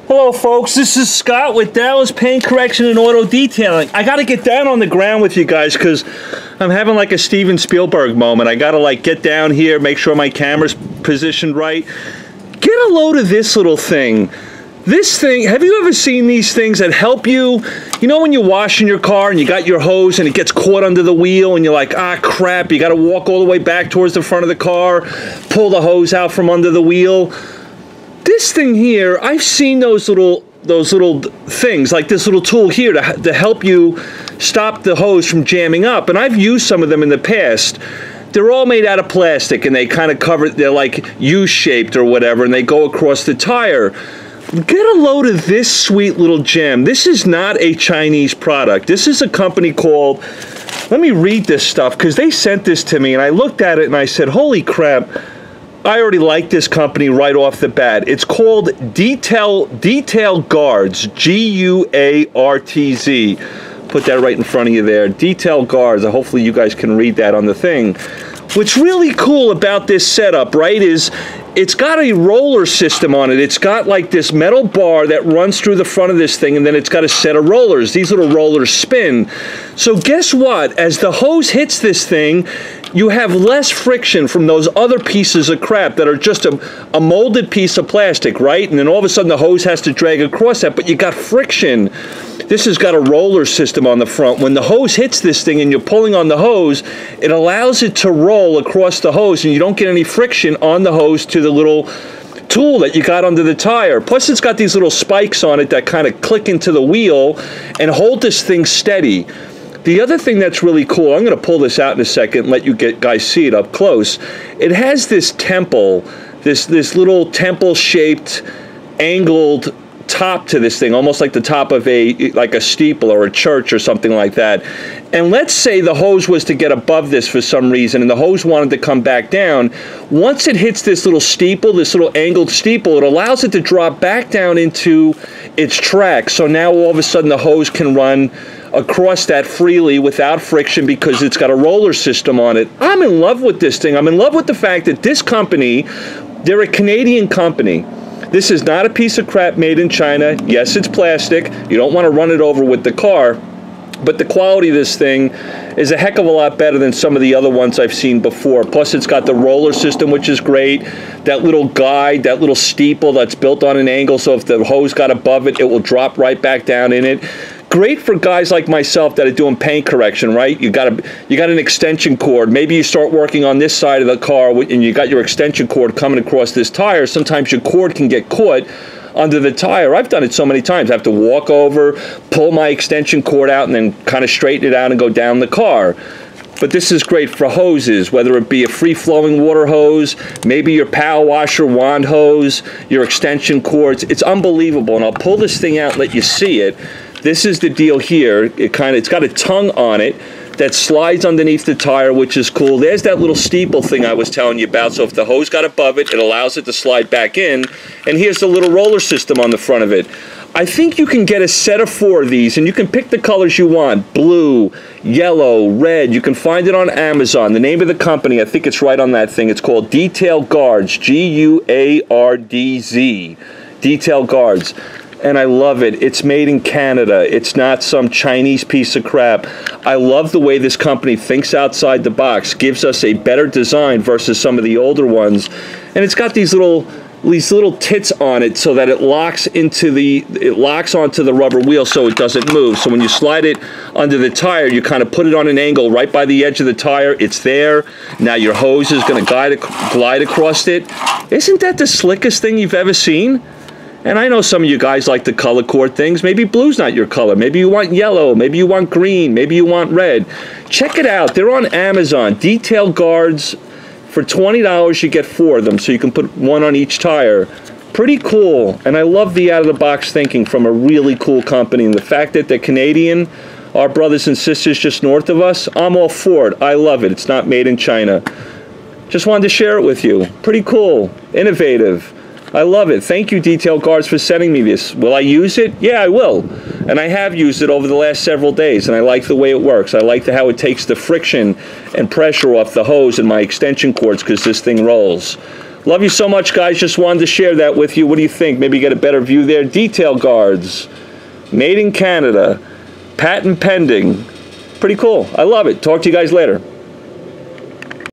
Hello folks, this is Scott with Dallas Paint Correction and Auto Detailing. I gotta get down on the ground with you guys because I'm having like a Steven Spielberg moment. I gotta like get down here, make sure my camera's positioned right. Get a load of this little thing. This thing, have you ever seen these things that help you? You know when you're washing your car and you got your hose and it gets caught under the wheel and you're like, ah crap, you gotta walk all the way back towards the front of the car, pull the hose out from under the wheel. This thing here, I've seen those little things, like this little tool here to help you stop the hose from jamming up. And I've used some of them in the past. They're all made out of plastic and they kind of cover, they're like U-shaped or whatever, and they go across the tire. Get a load of this sweet little gem. This is not a Chinese product. This is a company called, let me read this stuff, because they sent this to me and I looked at it and I said, holy crap, I already like this company right off the bat. It's called Detail GUARDZ, G-U-A-R-T-Z. Put that right in front of you there. Detail GUARDZ. Hopefully you guys can read that on the thing. What's really cool about this setup, right, is it's got a roller system on it. It's got like this metal bar that runs through the front of this thing, and then it's got a set of rollers. These little rollers spin. So guess what? As the hose hits this thing, you have less friction from those other pieces of crap that are just a molded piece of plastic, right? And then all of a sudden the hose has to drag across that, but you got friction. This has got a roller system on the front. When the hose hits this thing and you're pulling on the hose, it allows it to roll across the hose and you don't get any friction on the hose to the little tool that you got under the tire. Plus it's got these little spikes on it that kind of click into the wheel and hold this thing steady. The other thing that's really cool, I'm going to pull this out in a second and let you guys see it up close. It has this temple, this little temple-shaped, angled top to this thing, almost like the top of a steeple or a church or something like that. And let's say the hose was to get above this for some reason and the hose wanted to come back down. Once it hits this little steeple, this little angled steeple, it allows it to drop back down into its track. So now all of a sudden the hose can run across that freely without friction because it's got a roller system on it. I'm in love with this thing. I'm in love with the fact that this company, they're a Canadian company. This is not a piece of crap made in China. Yes, it's plastic. You don't want to run it over with the car. But the quality of this thing is a heck of a lot better than some of the other ones I've seen before. Plus, it's got the roller system, which is great. That little guide, that little steeple that's built on an angle, so if the hose got above it, it will drop right back down in it. Great for guys like myself that are doing paint correction, right? You got an extension cord. Maybe you start working on this side of the car and you got your extension cord coming across this tire. Sometimes your cord can get caught under the tire. I've done it so many times. I have to walk over, pull my extension cord out, and then kind of straighten it out and go down the car. But this is great for hoses, whether it be a free-flowing water hose, maybe your power washer wand hose, your extension cords. It's unbelievable. And I'll pull this thing out and let you see it. This is the deal here. It's got a tongue on it that slides underneath the tire, which is cool. There's that little steeple thing I was telling you about. So if the hose got above it, it allows it to slide back in. And here's the little roller system on the front of it. I think you can get a set of 4 of these, and you can pick the colors you want. Blue, yellow, red. You can find it on Amazon. The name of the company, I think it's right on that thing. It's called Detail GUARDZ, G-U-A-R-D-Z. Detail GUARDZ. And I love it. It's made in Canada. It's not some Chinese piece of crap. I love the way this company thinks outside the box, gives us a better design versus some of the older ones. And it's got these little tits on it so that it locks onto the rubber wheel so it doesn't move. So when you slide it under the tire, you kind of put it on an angle right by the edge of the tire. It's there. Now your hose is going to glide across it. Isn't that the slickest thing you've ever seen? And I know some of you guys like the color cord things. Maybe blue's not your color. Maybe you want yellow. Maybe you want green. Maybe you want red. Check it out. They're on Amazon. Detail GUARDZ. For $20, you get 4 of them, so you can put 1 on each tire. Pretty cool. And I love the out-of-the-box thinking from a really cool company. And the fact that they're Canadian, our brothers and sisters just north of us, I'm all for it. I love it. It's not made in China. Just wanted to share it with you. Pretty cool. Innovative. I love it. Thank you, Detail GUARDZ, for sending me this. Will I use it? Yeah, I will. And I have used it over the last several days, and I like the way it works. I like how it takes the friction and pressure off the hose and my extension cords because this thing rolls. Love you so much, guys. Just wanted to share that with you. What do you think? Maybe get a better view there. Detail guards, made in Canada, patent pending. Pretty cool. I love it. Talk to you guys later.